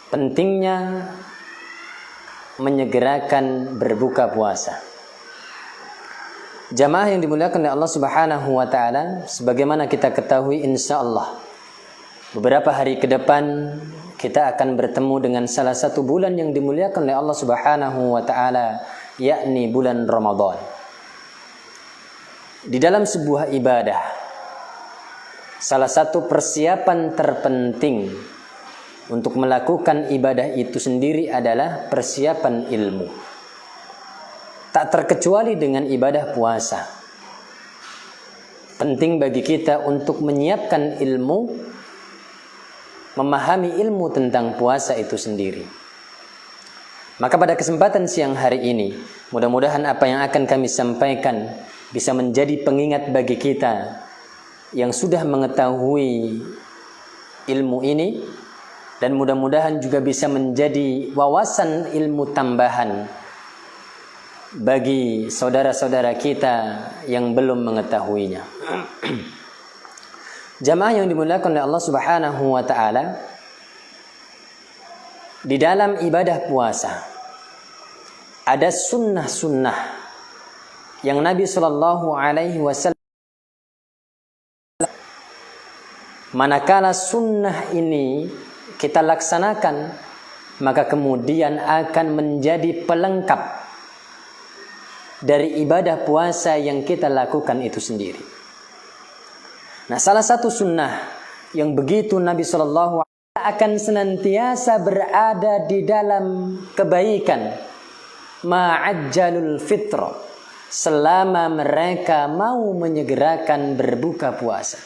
pentingnya menyegerakan berbuka puasa. Jamaah yang dimuliakan oleh Allah Subhanahu wa taala, sebagaimana kita ketahui insyaallah beberapa hari ke depan kita akan bertemu dengan salah satu bulan yang dimuliakan oleh Allah Subhanahu wa taala, yakni bulan Ramadan. Di dalam sebuah ibadah, salah satu persiapan terpenting untuk melakukan ibadah itu sendiri adalah persiapan ilmu. Tak terkecuali dengan ibadah puasa. Penting bagi kita untuk menyiapkan ilmu, memahami ilmu tentang puasa itu sendiri. Maka pada kesempatan siang hari ini, mudah-mudahan apa yang akan kami sampaikan bisa menjadi pengingat bagi kita yang sudah mengetahui ilmu ini, dan mudah-mudahan juga bisa menjadi wawasan ilmu tambahan bagi saudara-saudara kita yang belum mengetahuinya. Jamaah yang dimuliakan oleh Allah Subhanahu wa taala, di dalam ibadah puasa ada sunnah-sunnah yang Nabi Shallallahu Alaihi Wasallam, manakala sunnah ini kita laksanakan, maka kemudian akan menjadi pelengkap dari ibadah puasa yang kita lakukan itu sendiri. Nah, salah satu sunnah yang begitu Nabi Shallallahu Alaihi Wasallam akan senantiasa berada di dalam kebaikan, ma'ajjalul fitra, selama mereka mau menyegerakan berbuka puasa.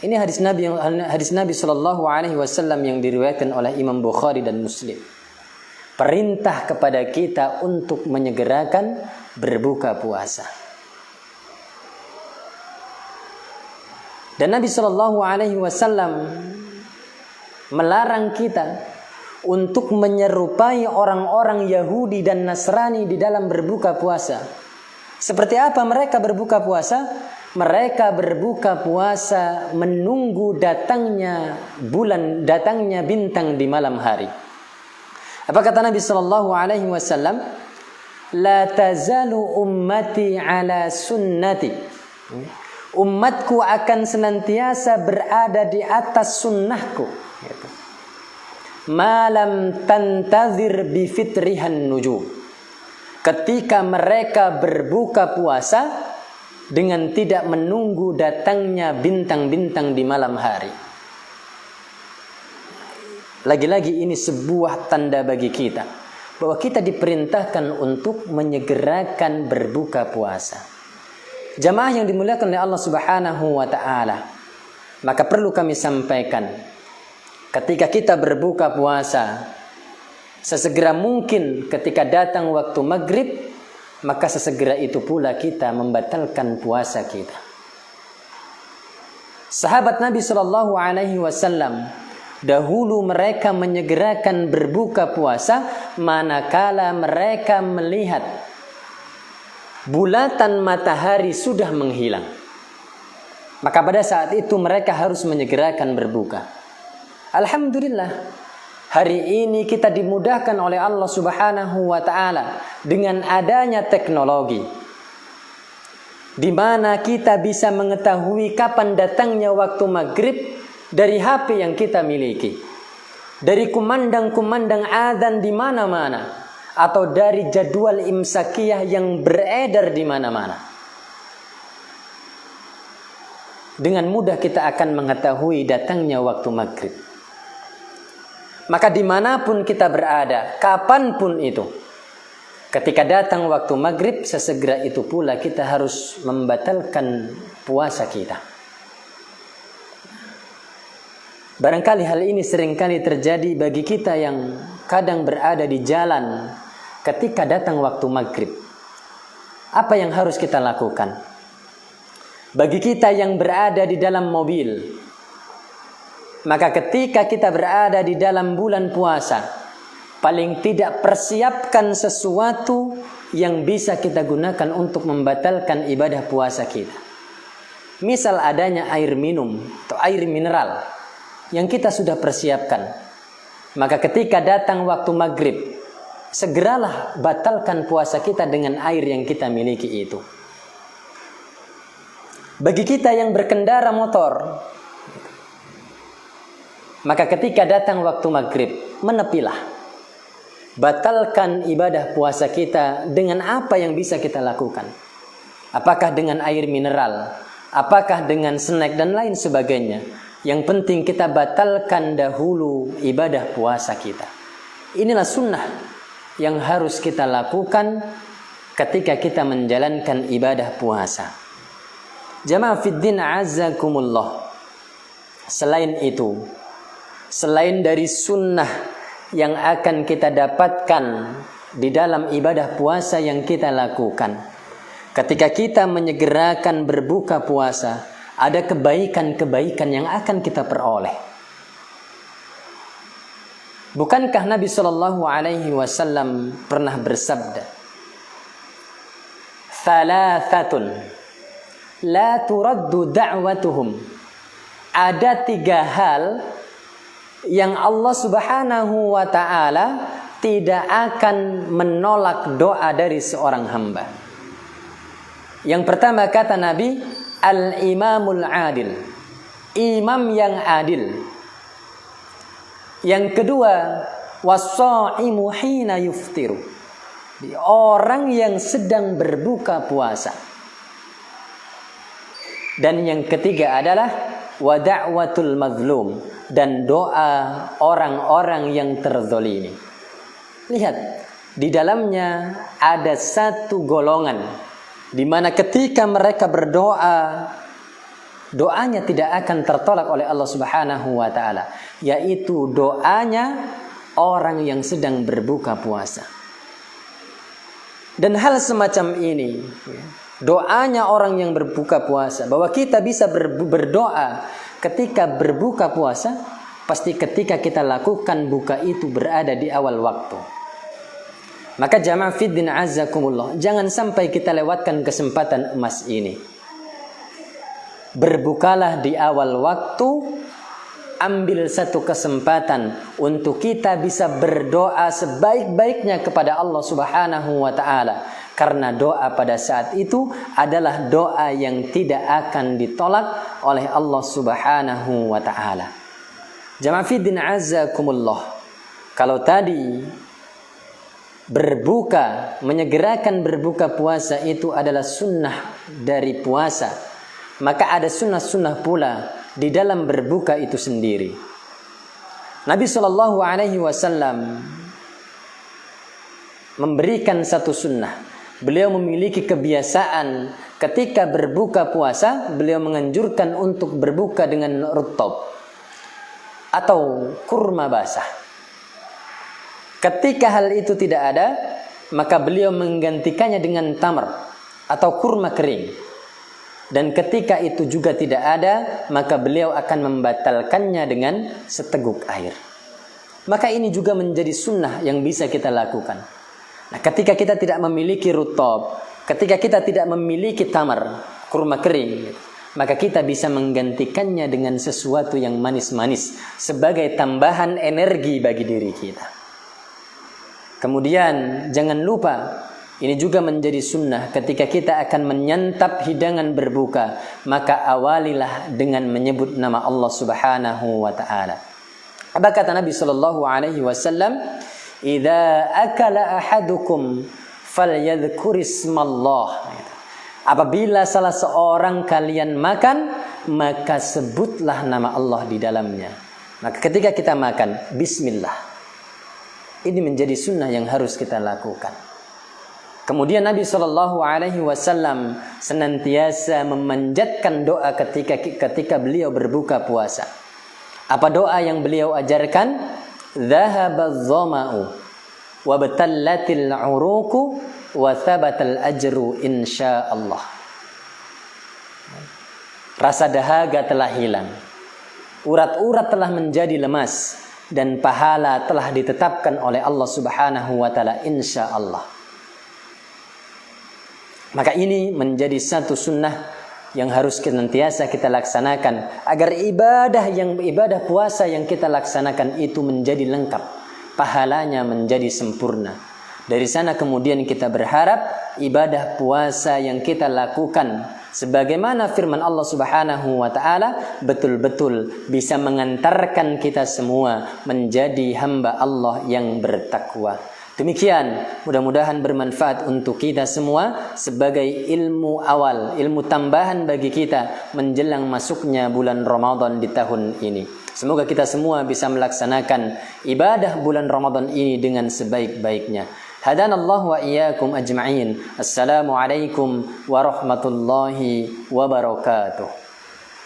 Ini hadis Nabi Shallallahu Alaihi Wasallam yang diriwayatkan oleh Imam Bukhari dan Muslim. Perintah kepada kita untuk menyegerakan berbuka puasa. Dan Nabi Shallallahu Alaihi Wasallam melarang kita untuk menyerupai orang-orang Yahudi dan Nasrani di dalam berbuka puasa. Seperti apa mereka berbuka puasa? Mereka berbuka puasa menunggu datangnya bulan, datangnya bintang di malam hari. Apa kata Nabi Sallallahu Alaihi Wasallam? La tazalu ummati ala sunnati. Umatku akan senantiasa berada di atas sunnahku. Malam tantazir bifitrihan nujum. Ketika mereka berbuka puasa dengan tidak menunggu datangnya bintang-bintang di malam hari. Lagi-lagi ini sebuah tanda bagi kita bahwa kita diperintahkan untuk menyegerakan berbuka puasa. Jamaah yang dimuliakan oleh Allah Subhanahu wa taala, maka perlu kami sampaikan, ketika kita berbuka puasa, sesegera mungkin ketika datang waktu maghrib, maka sesegera itu pula kita membatalkan puasa kita. Sahabat Nabi Shallallahu Alaihi Wasallam dahulu mereka menyegerakan berbuka puasa manakala mereka melihat bulatan matahari sudah menghilang. Maka pada saat itu mereka harus menyegerakan berbuka. Alhamdulillah, hari ini kita dimudahkan oleh Allah Subhanahu wa taala dengan adanya teknologi, di mana kita bisa mengetahui kapan datangnya waktu maghrib dari HP yang kita miliki, dari kumandang-kumandang adzan di mana-mana, atau dari jadwal imsakiyah yang beredar di mana-mana. Dengan mudah kita akan mengetahui datangnya waktu maghrib. Maka dimanapun kita berada, kapanpun itu, ketika datang waktu maghrib, sesegera itu pula kita harus membatalkan puasa kita. Barangkali hal ini seringkali terjadi bagi kita yang kadang berada di jalan ketika datang waktu maghrib. Apa yang harus kita lakukan? Bagi kita yang berada di dalam mobil, maka ketika kita berada di dalam bulan puasa, paling tidak persiapkan sesuatu yang bisa kita gunakan untuk membatalkan ibadah puasa kita. Misal adanya air minum atau air mineral yang kita sudah persiapkan. Maka ketika datang waktu maghrib, segeralah batalkan puasa kita dengan air yang kita miliki itu. Bagi kita yang berkendara motor, maka ketika datang waktu maghrib, menepilah. Batalkan ibadah puasa kita dengan apa yang bisa kita lakukan. Apakah dengan air mineral, apakah dengan snack dan lain sebagainya. Yang penting kita batalkan dahulu ibadah puasa kita. Inilah sunnah yang harus kita lakukan ketika kita menjalankan ibadah puasa. Jamaah fiddin azakumullah. Selain itu, selain dari sunnah yang akan kita dapatkan di dalam ibadah puasa yang kita lakukan, ketika kita menyegerakan berbuka puasa, ada kebaikan-kebaikan yang akan kita peroleh. Bukankah Nabi SAW pernah bersabda, "Thalathatun la turaddu da'watuhum." Ada 3 hal yang Allah Subhanahu wa ta'ala tidak akan menolak doa dari seorang hamba. Yang pertama kata Nabi, al-imamul adil, imam yang adil. Yang kedua, was-shaimu hina yuftiru, orang yang sedang berbuka puasa. Dan yang ketiga adalah wa da'watul mazlum, dan doa orang-orang yang terzalimi. Lihat, di dalamnya ada satu golongan di mana ketika mereka berdoa, doanya tidak akan tertolak oleh Allah Subhanahu wa taala, yaitu doanya orang yang sedang berbuka puasa. Dan hal semacam ini, doanya orang yang berbuka puasa, bahwa kita bisa berdoa ketika berbuka puasa, pasti ketika kita lakukan buka itu berada di awal waktu. Maka jamaah fiddin azakumullah, jangan sampai kita lewatkan kesempatan emas ini. Berbukalah di awal waktu, ambil satu kesempatan untuk kita bisa berdoa sebaik-baiknya kepada Allah Subhanahu wa ta'ala. Karena doa pada saat itu adalah doa yang tidak akan ditolak oleh Allah Subhanahu wa ta'ala. Jamaah fiddin azakumullah, kalau tadi berbuka, menyegerakan berbuka puasa itu adalah sunnah dari puasa, maka ada sunnah-sunnah pula di dalam berbuka itu sendiri. Nabi SAW memberikan satu sunnah. Beliau memiliki kebiasaan ketika berbuka puasa, beliau menganjurkan untuk berbuka dengan ruttab atau kurma basah. Ketika hal itu tidak ada, maka beliau menggantikannya dengan tamar atau kurma kering. Dan ketika itu juga tidak ada, maka beliau akan membatalkannya dengan seteguk air. Maka ini juga menjadi sunnah yang bisa kita lakukan. Nah, ketika kita tidak memiliki ruttab, ketika kita tidak memiliki tamar, kurma kering, maka kita bisa menggantikannya dengan sesuatu yang manis-manis sebagai tambahan energi bagi diri kita. Kemudian jangan lupa, ini juga menjadi sunnah ketika kita akan menyantap hidangan berbuka, maka awalilah dengan menyebut nama Allah Subhanahu wa ta'ala. Apa kata Nabi SAW? Idza akala ahadukum falyadhkur ismallah. Apabila salah seorang kalian makan, maka sebutlah nama Allah di dalamnya. Maka ketika kita makan, bismillah. Ini menjadi sunnah yang harus kita lakukan. Kemudian Nabi SAW senantiasa memanjatkan doa ketika beliau berbuka puasa. Apa doa yang beliau ajarkan? Dhahabadh dhama'u wa batallatil 'uruqu wa thabatal ajru insyaallah. Rasa dahaga telah hilang, urat-urat telah menjadi lemas, dan pahala telah ditetapkan oleh Allah Subhanahu wa taala insyaallah. Maka ini menjadi satu sunnah yang harus senantiasa kita laksanakan agar ibadah puasa yang kita laksanakan itu menjadi lengkap, pahalanya menjadi sempurna. Dari sana kemudian kita berharap ibadah puasa yang kita lakukan sebagaimana firman Allah Subhanahu wa taala betul-betul bisa mengantarkan kita semua menjadi hamba Allah yang bertakwa. Demikian, mudah-mudahan bermanfaat untuk kita semua sebagai ilmu awal, ilmu tambahan bagi kita menjelang masuknya bulan Ramadan di tahun ini. Semoga kita semua bisa melaksanakan ibadah bulan Ramadan ini dengan sebaik-baiknya. Hadanallahu wa iyyakum ajma'in. Assalamualaikum warahmatullahi wabarakatuh.